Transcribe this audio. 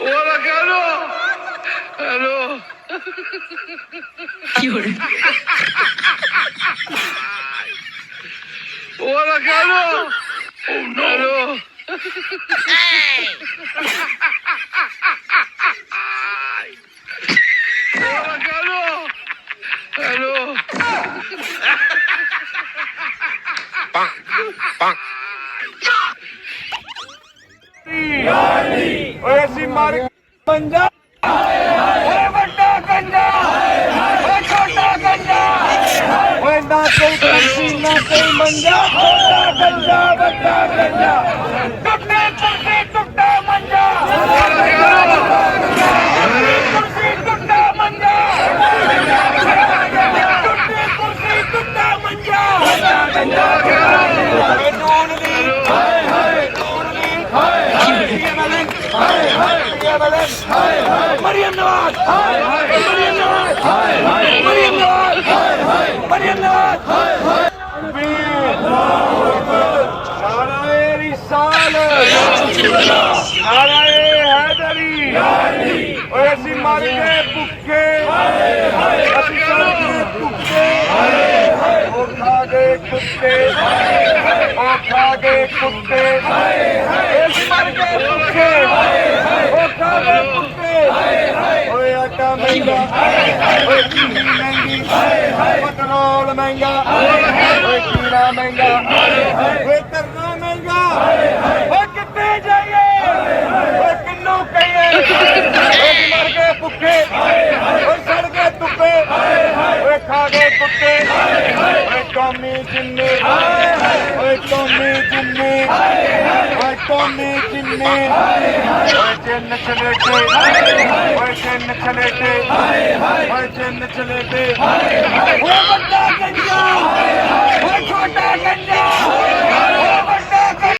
ওরা কেন? হ্যালো, ওরা কেন? হ্যালো, ওরা কেন? হ্যালো, ਓਏ ਅਸੀਂ ਮਰ ਪੰਜਾ ਓਏ ਵੱਡਾ ਗੰਜਾ ਓਏ ਛੋਟਾ ਗੰਜਾ ਓਏ ਨਾ ਕੋਈ ਕੁਰਸੀ ਨਾ ਕੋਈ ਮੰਜਾ ਛੋਟਾ ਗੰਜਾ ਵੱਡਾ ਗੰਜਾ ਟੁੱਟੇ ਕੁਰਸੀ ਟੁੱਟਾ ਮੰਜਾ ਕੁਰਸੀ ਟੁੱਟਾ ਮੰਜਾ ਟੁੱਟੇ ਕੁਰਸੀ ਟੁੱਟਾ ਮੰਜਾ ਨੂਨ ਦੀ ਹਾਏ ਹਾਏ ਨੂਨ ਦੀ ਹਾਏ ਹਾਏ मरियम नवाज मरियम नवाज मरियम नवाज मरियम नवाज नाराए रिसाल नाराए हैदरी ओए असी मर गए भुखे असी सड़ गए भुखे ओ खा गए कुत्ते ओ खा गए कुत्ते असी मर गए भुखे ओ खा गए कुत्ते ओए आटा महंगा ओए चीनी महंगी पेट्रोल महंगा ओए कीड़ा महंगा ओए करना महंगा ओए कितने जाइए ओए किन्नू कहिए ओए मर गए भुखे ओए सड़ गए धुप्पे ओए खा गए कुत्ते ओए कौमी जिन्ने ओए कौमी जिन्ने ओए कौमी जिन्ने ओए जिन्न चलेटे ओए जिन्न चलेटे ओए जिन्न चलेटे ओए बंदा